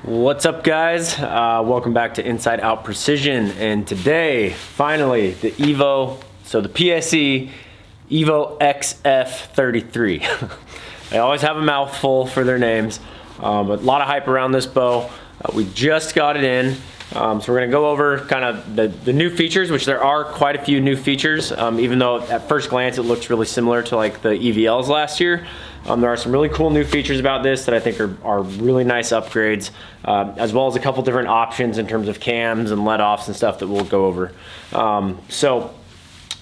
What's up, guys? Welcome back to Inside Out Precision, and today finally the the PSE Evo XF-33. They always have a mouthful for their names, but a lot of hype around this bow. We just got it in, so we're gonna go over kind of the new features, which there are quite a few new features, even though at first glance it looks really similar to like the EVLs last year. There are some really cool new features about this that I think are really nice upgrades, as well as a couple different options in terms of cams and let-offs and stuff that we'll go over. So,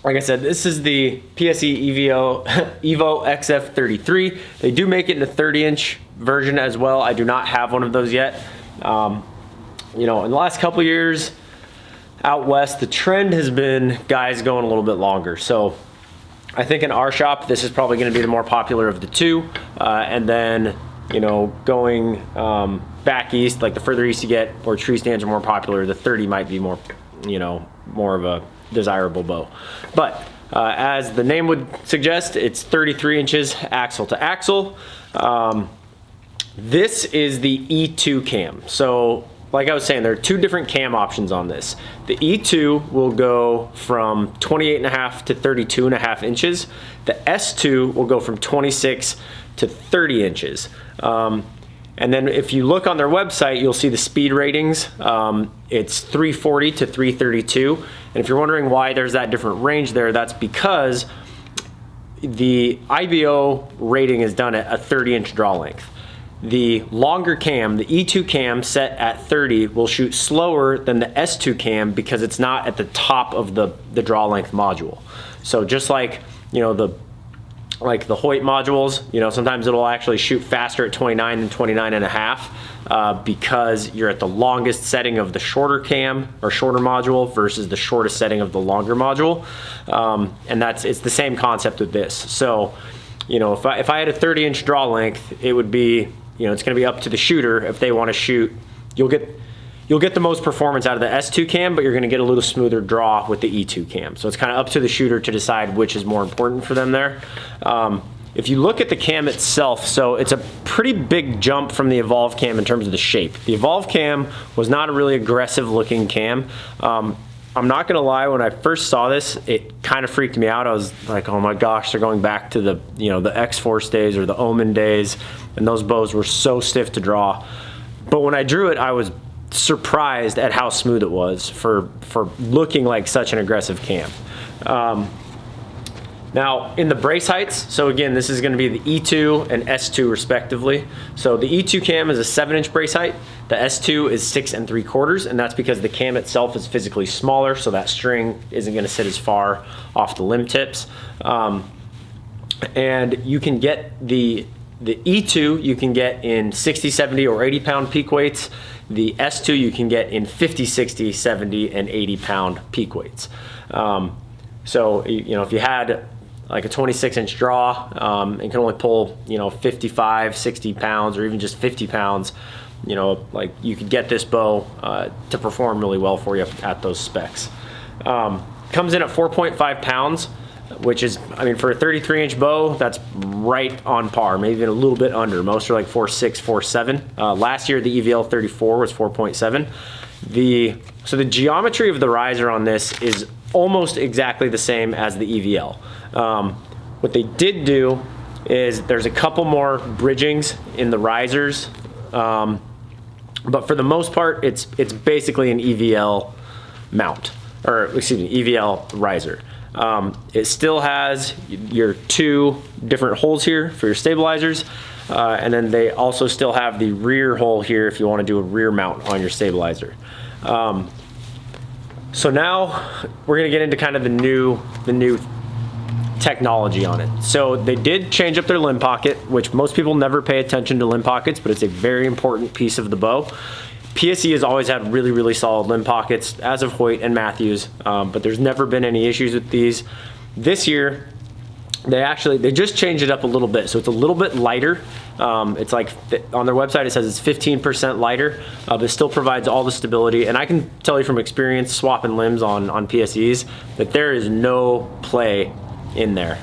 like I said, this is the PSE Evo XF-33. They do make it in a 30-inch version as well. I do not have one of those yet. You know, in the last couple years out west, the trend has been guys going a little bit longer. So I think in our shop, this is probably going to be the more popular of the two. And then, you know, going back east, like the further east you get, where tree stands are more popular, the 30 might be more, you know, more of a desirable bow. But as the name would suggest, it's 33 inches axle to axle. This is the E2 cam. So like I was saying, there are two different cam options on this. The E2 will go from 28.5 to 32.5 inches. The S2 will go from 26 to 30 inches. And then if you look on their website, you'll see the speed ratings. It's 340 to 332. And if you're wondering why there's that different range there, that's because the IBO rating is done at a 30-inch draw length. The longer cam, the E2 cam set at 30, will shoot slower than the S2 cam because it's not at the top of the draw length module. So just like, you know, the Hoyt modules, you know, sometimes it'll actually shoot faster at 29 than 29.5 because you're at the longest setting of the shorter cam or shorter module versus the shortest setting of the longer module. And it's the same concept with this. So, you know, if I had a 30-inch draw length, it would be, you know, it's going to be up to the shooter if they want to shoot. You'll get the most performance out of the S2 cam, but you're going to get a little smoother draw with the E2 cam. So it's kind of up to the shooter to decide which is more important for them there. If you look at the cam itself, so it's a pretty big jump from the Evolve cam in terms of the shape. The Evolve cam was not a really aggressive looking cam. I'm not gonna lie, when I first saw this, it kind of freaked me out. I was like, oh my gosh, they're going back to the, you know, the X-Force days or the Omen days, and those bows were so stiff to draw. But when I drew it, I was surprised at how smooth it was for looking like such an aggressive cam. Now in the brace heights, so again, this is going to be the E2 and S2 respectively. So the E2 cam is a 7-inch brace height. The S2 is 6 3/4, and that's because the cam itself is physically smaller, so that string isn't going to sit as far off the limb tips. And you can get the E2 you can get in 60, 70, or 80 pound peak weights. The S2 you can get in 50, 60, 70, and 80 pound peak weights. So, you know, if you had like a 26-inch draw and can only pull, you know, 55, 60 pounds, or even just 50 pounds, you know, like you could get this bow to perform really well for you at those specs. Comes in at 4.5 pounds, which is, I mean, for a 33-inch bow, that's right on par, maybe even a little bit under. Most are like 4.6, 4.7. Last year, the EVL 34 was 4.7. So the geometry of the riser on this is almost exactly the same as the EVL. What they did do is there's a couple more bridgings in the risers, but for the most part, it's basically an EVL mount, or excuse me, EVL riser. It still has your two different holes here for your stabilizers, and then they also still have the rear hole here if you want to do a rear mount on your stabilizer. So now we're gonna get into kind of the new technology on it. So they did change up their limb pocket, which most people never pay attention to limb pockets, but it's a very important piece of the bow. PSE has always had really, really solid limb pockets, as of Hoyt and Matthews, but there's never been any issues with these. This year, they just changed it up a little bit, so it's a little bit lighter. It's like, on their website it says it's 15% lighter, but it still provides all the stability. And I can tell you from experience swapping limbs on PSEs that there is no play in there.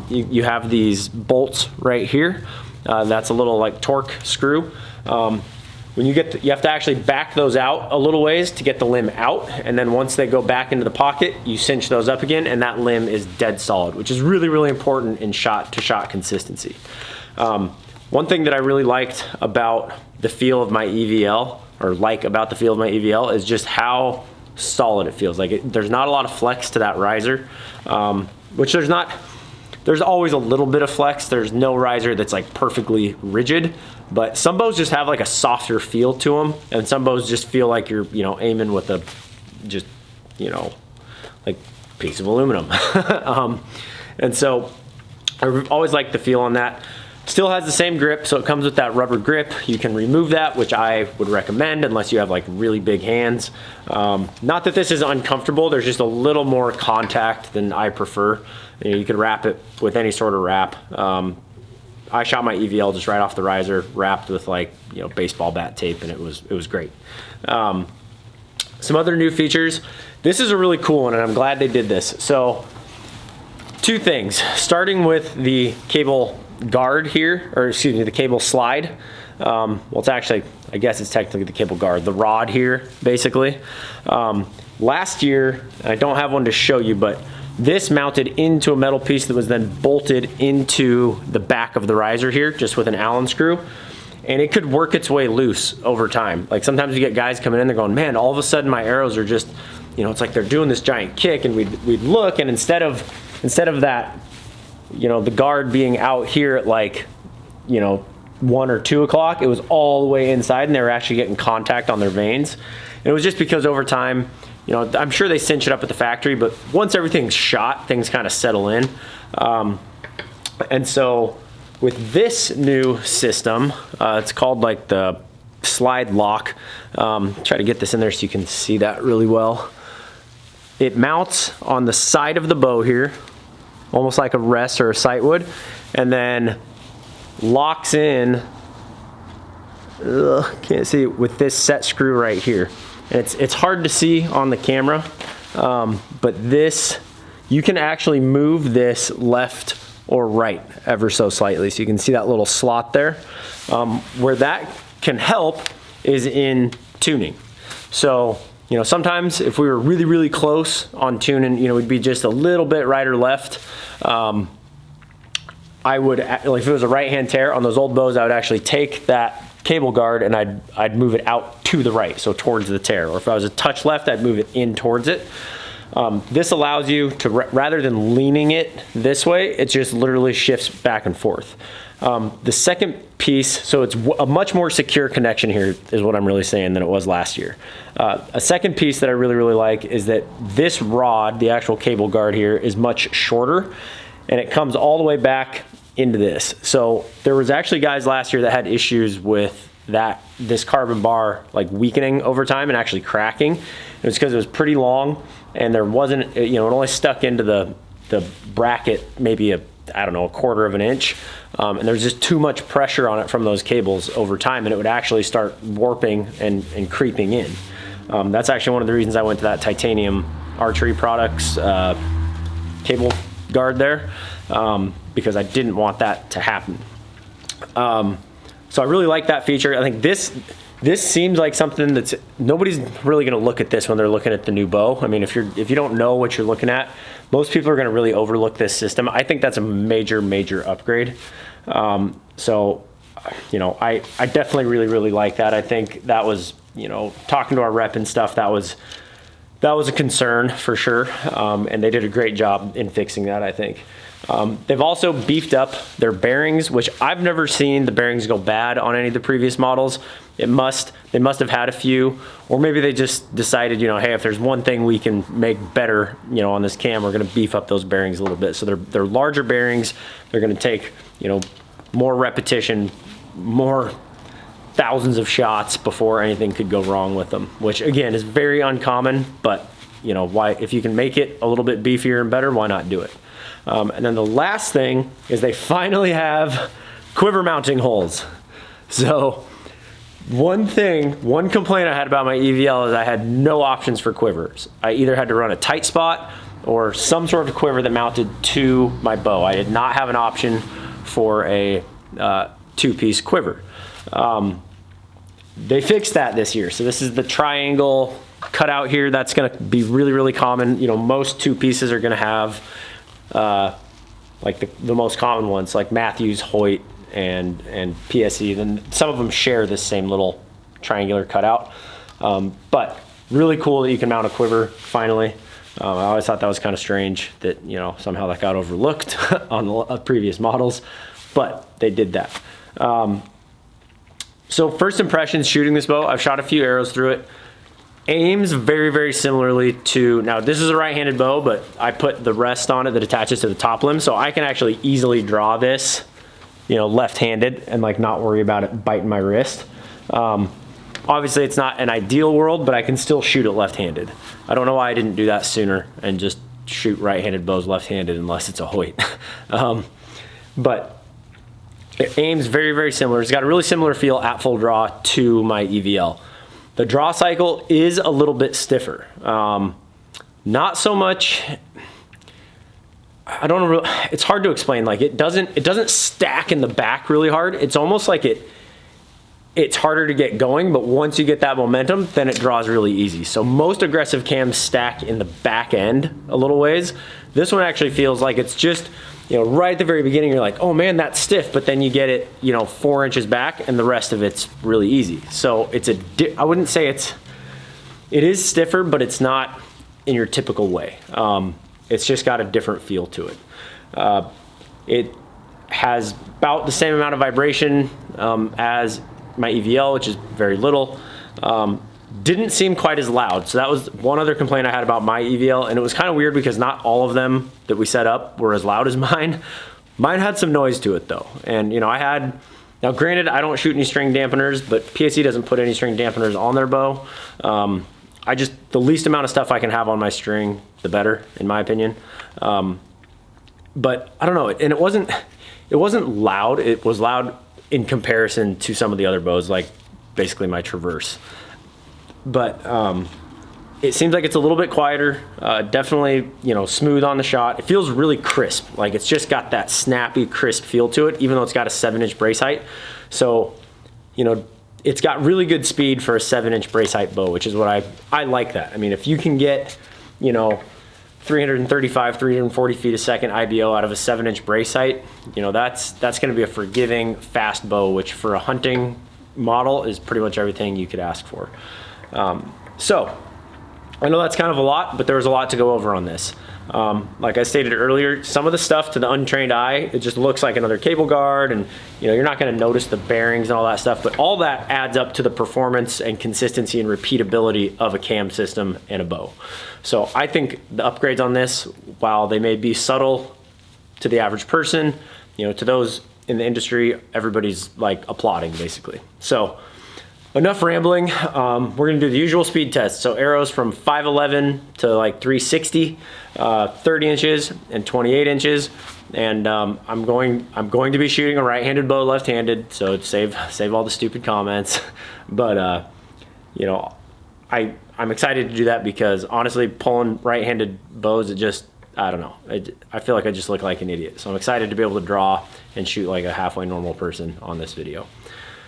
You have these bolts right here. That's a little like torque screw. when you have to actually back those out a little ways to get the limb out, and then once they go back into the pocket, you cinch those up again, and that limb is dead solid, which is really, really important in shot-to-shot consistency. One thing that I really liked about the feel of my EVL, is just how solid it feels. Like there's not a lot of flex to that riser, which there's always a little bit of flex. There's no riser that's like perfectly rigid, but some bows just have like a softer feel to them, and some bows just feel like you're, aiming with a like piece of aluminum. And so I always like the feel on that. Still has the same grip, so it comes with that rubber grip. You can remove that, which I would recommend unless you have like really big hands. Not that this is uncomfortable, there's just a little more contact than I prefer. You could wrap it with any sort of wrap. I shot my EVL just right off the riser, wrapped with like baseball bat tape, and it was great. Some other new features. This is a really cool one, and I'm glad they did this. So, two things. Starting with the cable guard here, or excuse me, the cable slide. Well, it's actually, I guess it's technically the cable guard, the rod here, basically. Last year, I don't have one to show you, but this mounted into a metal piece that was then bolted into the back of the riser here, just with an Allen screw. And it could work its way loose over time. Like sometimes you get guys coming in, they're going, man, all of a sudden my arrows are just, it's like they're doing this giant kick, and we'd look, and instead of that, the guard being out here at like, 1 or 2 o'clock, it was all the way inside, and they were actually getting contact on their vanes. And it was just because over time, I'm sure they cinch it up at the factory, but once everything's shot, things kind of settle in. And so with this new system, it's called like the slide lock. Try to get this in there so you can see that really well. It mounts on the side of the bow here, almost like a rest or a sight would, and then locks in, can't see it, with this set screw right here. And it's hard to see on the camera, but this, you can actually move this left or right ever so slightly. So you can see that little slot there. Where that can help is in tuning. So, sometimes if we were really, really close on tuning, we'd be just a little bit right or left. I would, like if it was a right-hand tear on those old bows, I would actually take that cable guard and I'd move it out to the right, so towards the tear. Or if I was a touch left, I'd move it in towards it. This allows you to, rather than leaning it this way, it just literally shifts back and forth. The second piece, so it's a much more secure connection here is what I'm really saying than it was last year. A second piece that I really, really like is that this rod, the actual cable guard here, is much shorter, and it comes all the way back into this. So there was actually guys last year that had issues with this carbon bar like weakening over time and actually cracking. It was because it was pretty long, and there wasn't, it only stuck into the bracket maybe a quarter of an inch, and there's just too much pressure on it from those cables over time, and it would actually start warping and creeping in. That's actually one of the reasons I went to that Titanium Archery Products cable guard there, because I didn't want that to happen. So I really like that feature. I think this seems like something that's, nobody's really going to look at this when they're looking at the new bow. I mean, if you don't know what you're looking at, most people are going to really overlook this system. I think that's a major, major upgrade. So, I definitely really, really like that. I think that was, talking to our rep and stuff, that was a concern for sure. And they did a great job in fixing that, I think. They've also beefed up their bearings, which I've never seen the bearings go bad on any of the previous models. They must have had a few, or maybe they just decided, hey, if there's one thing we can make better, on this cam, we're going to beef up those bearings a little bit. So they're larger bearings. They're going to take, more repetition, more thousands of shots before anything could go wrong with them, which again is very uncommon, but why, if you can make it a little bit beefier and better, why not do it? And then the last thing is they finally have quiver mounting holes. So one complaint I had about my EVL is I had no options for quivers. I either had to run a tight spot or some sort of quiver that mounted to my bow. I did not have an option for a two-piece quiver. they fixed that this year. So this is the triangle cutout here. That's gonna be really, really common. You know, most two pieces are gonna have like the most common ones, like Matthews, Hoyt, and PSE. Then some of them share this same little triangular cutout. But really cool that you can mount a quiver finally. I always thought that was kind of strange that, you know, somehow that got overlooked on the previous models, but they did that. So first impressions shooting this bow, I've shot a few arrows through it. Aims very, very similarly to, now this is a right-handed bow, but I put the rest on it that attaches to the top limb, so I can actually easily draw this, you know, left-handed and like not worry about it biting my wrist. Obviously it's not an ideal world, but I can still shoot it left-handed. I don't know why I didn't do that sooner and just shoot right-handed bows left-handed unless it's a Hoyt. But it aims very, very similar. It's got a really similar feel at full draw to my EVL. The draw cycle is a little bit stiffer. Not so much, I don't know, it's hard to explain. Like it doesn't stack in the back really hard. It's almost like it's harder to get going, but once you get that momentum, then it draws really easy. So most aggressive cams stack in the back end a little ways. This one actually feels like it's just, you know, right at the very beginning, you're like, oh man, that's stiff, but then you get it, you know, 4 inches back and the rest of it's really easy. So it's I wouldn't say it is stiffer, but it's not in your typical way. It's just got a different feel to it. It has about the same amount of vibration as my EVL, which is very little. Didn't seem quite as loud. So that was one other complaint I had about my EVL, and it was kind of weird because not all of them that we set up were as loud as mine. Mine had some noise to it though. And you know, now granted, I don't shoot any string dampeners, but PSE doesn't put any string dampeners on their bow. The least amount of stuff I can have on my string, the better, in my opinion. But I don't know, and it wasn't loud. It was loud in comparison to some of the other bows, like basically my Traverse. But it seems like it's a little bit quieter, definitely, you know, smooth on the shot. It feels really crisp, like it's just got that snappy, crisp feel to it, even though it's got a 7-inch brace height. So, you know, it's got really good speed for a 7-inch brace height bow, which is what I like that. I mean, if you can get, you know, 335, 340 feet a second IBO out of a 7-inch brace height, you know, that's gonna be a forgiving, fast bow, which for a hunting model is pretty much everything you could ask for. So I know that's kind of a lot, but there was a lot to go over on this. Like I stated earlier, some of the stuff to the untrained eye, it just looks like another cable guard, and you know, you're not going to notice the bearings and all that stuff, but all that adds up to the performance and consistency and repeatability of a cam system and a bow. So I think the upgrades on this, while they may be subtle to the average person, you know, to those in the industry, everybody's like applauding basically. So enough rambling. We're gonna do the usual speed test. So arrows from 511 to like 360, 30 inches and 28 inches. And I'm going to be shooting a right-handed bow left-handed, so save all the stupid comments. But you know, I'm excited to do that because honestly, pulling right-handed bows, I don't know. I feel like I just look like an idiot. So I'm excited to be able to draw and shoot like a halfway normal person on this video.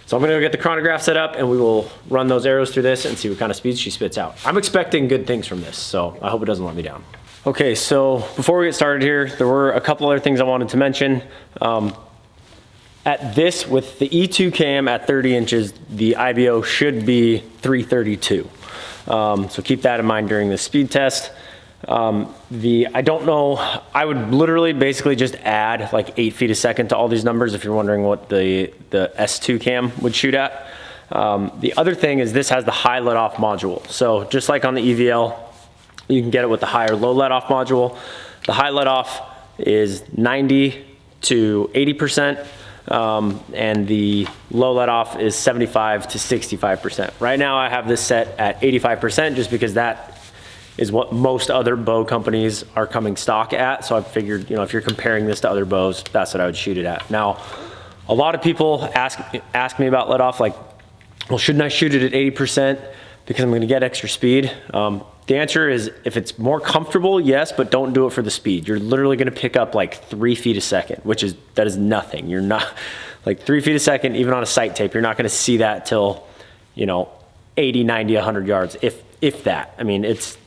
So I'm gonna go get the chronograph set up and we will run those arrows through this and see what kind of speeds she spits out. I'm expecting good things from this, so I hope it doesn't let me down. Okay, so before we get started here, there were a couple other things I wanted to mention. At this, with the E2 cam at 30 inches, the IBO should be 332. So keep that in mind during the speed test. I don't know, I would literally basically just add like 8 feet a second to all these numbers if you're wondering what the S2 cam would shoot at. The other thing is this has the high let off module. So just like on the EVL, you can get it with the high or low let off module. The high let off is 90 to 80%. And the low let off is 75 to 65%. Right now I have this set at 85% just because that is what most other bow companies are coming stock at. So I figured, you know, if you're comparing this to other bows, that's what I would shoot it at. Now, a lot of people ask me about let off, like, well, shouldn't I shoot it at 80% because I'm gonna get extra speed? The answer is, if it's more comfortable, yes, but don't do it for the speed. You're literally gonna pick up like 3 feet a second, that is nothing. You're not, like 3 feet a second, even on a sight tape, you're not gonna see that till you know, 80, 90, 100 yards, if that. I mean, it's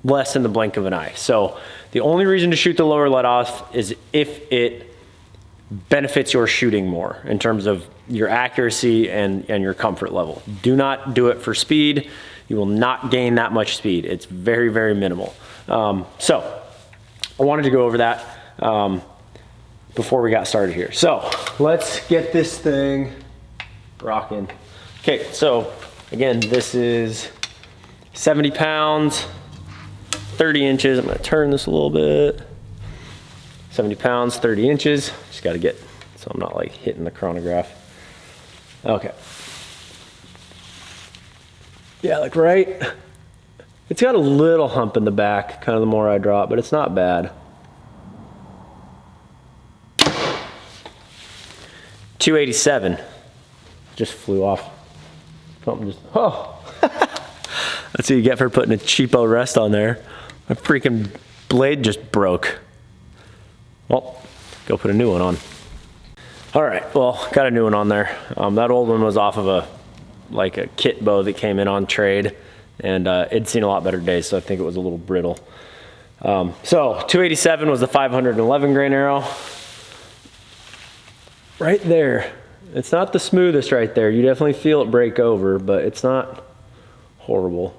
less than the blink of an eye. So the only reason to shoot the lower let off is if it benefits your shooting more in terms of your accuracy and your comfort level. Do not do it for speed. You will not gain that much speed. It's very, very minimal. So I wanted to go over that before we got started here. So let's get this thing rocking. Okay, so again, this is 70 pounds, 30 inches. I'm gonna turn this a little bit. 70 pounds, 30 inches. Just gotta get, so I'm not like hitting the chronograph. Okay. Yeah, like right, it's got a little hump in the back, kind of the more I drop, but it's not bad. 287, just flew off. Something just, oh. That's what you get for putting a cheapo rest on there. My freaking blade just broke. Well, go put a new one on. All right, well, got a new one on there. That old one was off of a kit bow that came in on trade, and it'd seen a lot better days, so I think it was a little brittle. So 287 was the 511 grain arrow. Right there. It's not the smoothest right there. You definitely feel it break over, but it's not horrible.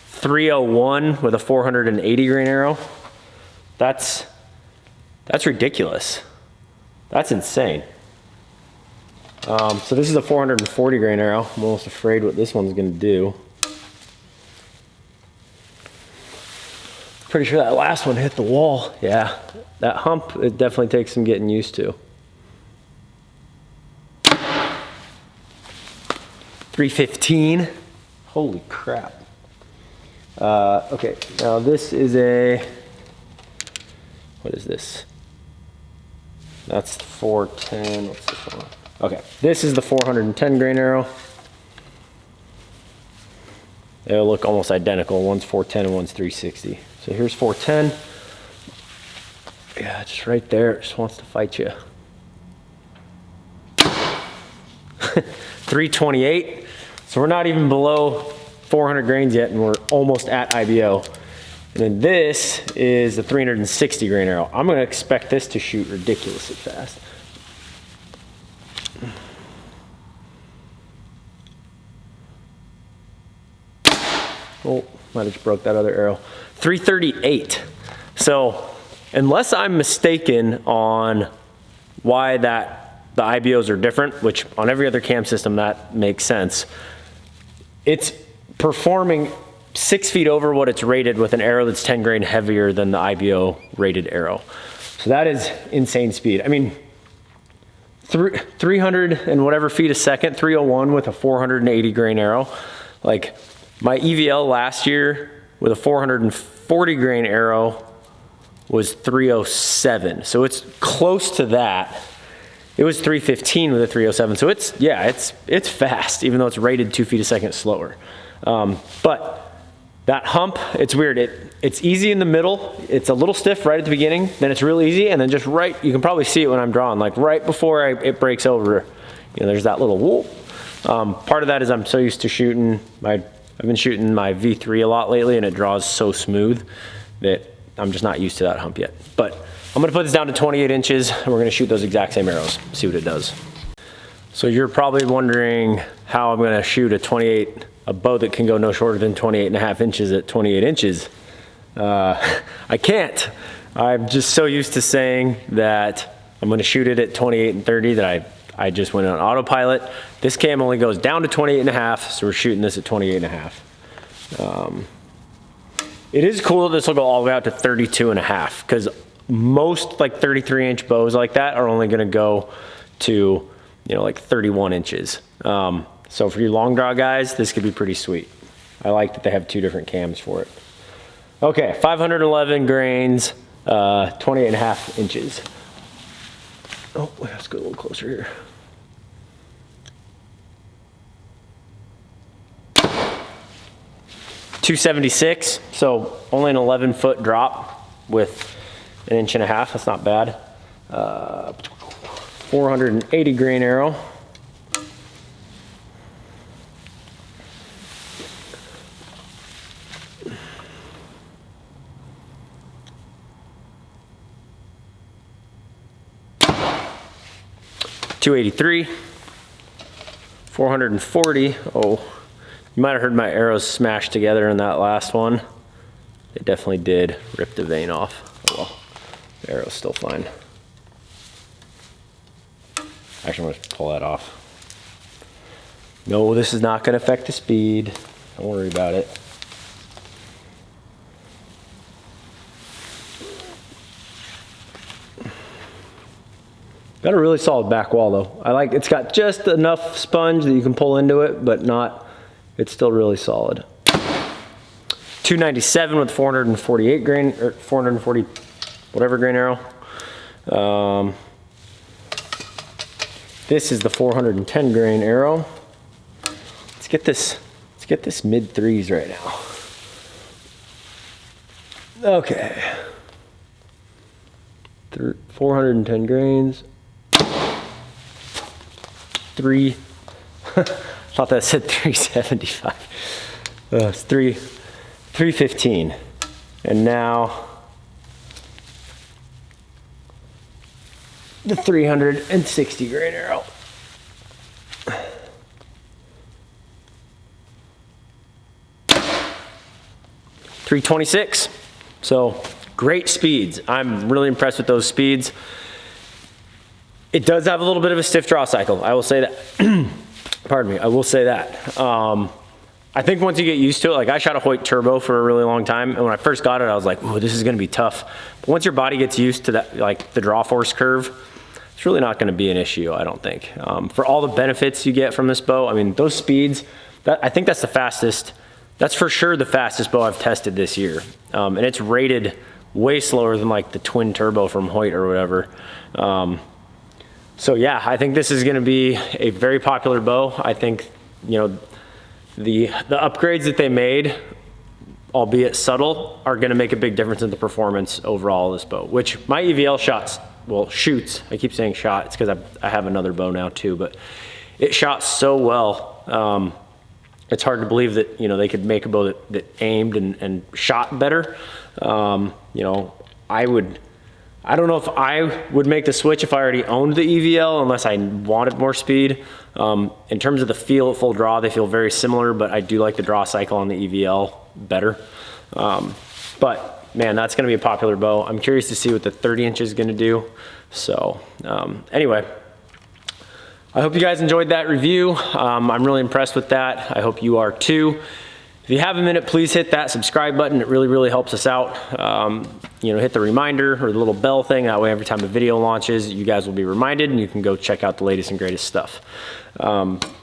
301 with a 480 grain arrow. That's ridiculous. That's insane. So this is a 440 grain arrow. I'm almost afraid what this one's gonna do. Pretty sure that last one hit the wall. Yeah, that hump, it definitely takes some getting used to. 315. Holy crap. Okay, now this is a, what is this? That's 410, what's this one? Okay, this is the 410 grain arrow. They'll look almost identical. One's 410 and one's 360. So here's 410. Yeah, just right there, it just wants to fight you. 328. So we're not even below 400 grains yet, and we're almost at IBO. And then this is the 360 grain arrow. I'm gonna expect this to shoot ridiculously fast. Oh, might have just broke that other arrow. 338. So unless I'm mistaken on why the IBOs are different, which on every other cam system that makes sense, it's performing 6 feet over what it's rated with an arrow that's 10 grain heavier than the IBO rated arrow. So that is insane speed. I mean, 300 and whatever feet a second, 301 with a 480 grain arrow. Like my EVL last year with a 440 grain arrow was 307. So it's close to that. It was 315 with a 307. So it's, yeah, it's fast, even though it's rated 2 feet a second slower. But that hump, it's weird. It's easy in the middle. It's a little stiff right at the beginning. Then it's real easy. And then just right, you can probably see it when I'm drawing, like right before it breaks over, you know, there's that little whoop. Part of that is I'm so used to shooting I've been shooting my V3 a lot lately, and it draws so smooth that I'm just not used to that hump yet. But I'm gonna put this down to 28 inches, and we're gonna shoot those exact same arrows, see what it does. So you're probably wondering how I'm gonna shoot a bow that can go no shorter than 28.5 inches at 28 inches. I can't. I'm just so used to saying that I'm gonna shoot it at 28 and 30 that I just went on autopilot. This cam only goes down to 28.5, so we're shooting this at 28.5. It is cool that this will go all the way out to 32.5, because most like 33-inch bows like that are only gonna go to, you know, like 31 inches. So for you long draw guys, this could be pretty sweet. I like that they have 2 different cams for it. Okay, 511 grains, 28.5 inches. Oh, let's go a little closer here. 276, so only an 11-foot drop with an 1.5 inches. That's not bad. 480 grain arrow. 283, 440. Oh, you might have heard my arrows smash together in that last one. It definitely did rip the vein off. Oh well, the arrow's still fine. Actually, I'm gonna pull that off. No, this is not gonna affect the speed. Don't worry about it. Got a really solid back wall though. I like, it's got just enough sponge that you can pull into it, but not, it's still really solid. 297 with 448 grain, or 440 whatever grain arrow. This is the 410 grain arrow. Let's get this mid threes right now. Okay. 410 grains. Thought that said 375. It's 315. And now the 360 grain arrow. 326. So great speeds. I'm really impressed with those speeds. It does have a little bit of a stiff draw cycle. I will say that. Pardon me. I will say that. I think once you get used to it, like I shot a Hoyt turbo for a really long time, and when I first got it, I was like, "Ooh, this is going to be tough." But once your body gets used to that, like the draw force curve, it's really not going to be an issue, I don't think. For all the benefits you get from this bow, I mean, those speeds, I think that's the fastest. That's for sure the fastest bow I've tested this year, and it's rated way slower than like the twin turbo from Hoyt or whatever. So yeah, I think this is going to be a very popular bow. I think, you know, the upgrades that they made, albeit subtle, are going to make a big difference in the performance overall of this bow, which my EVL shoots. I keep saying shot. It's because I have another bow now too, but it shot so well. It's hard to believe that, you know, they could make a bow that aimed and shot better. You know, I don't know if I would make the switch if I already owned the EVL unless I wanted more speed. In terms of the feel at full draw, they feel very similar, but I do like the draw cycle on the EVL better. But man, that's gonna be a popular bow. I'm curious to see what the 30 inch is gonna do. So anyway, I hope you guys enjoyed that review. I'm really impressed with that. I hope you are too. If you have a minute, please hit that subscribe button. It really, really helps us out. You know, hit the reminder or the little bell thing. That way, every time a video launches, you guys will be reminded and you can go check out the latest and greatest stuff.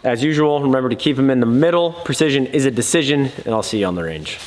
As usual, remember to keep them in the middle. Precision is a decision, and I'll see you on the range.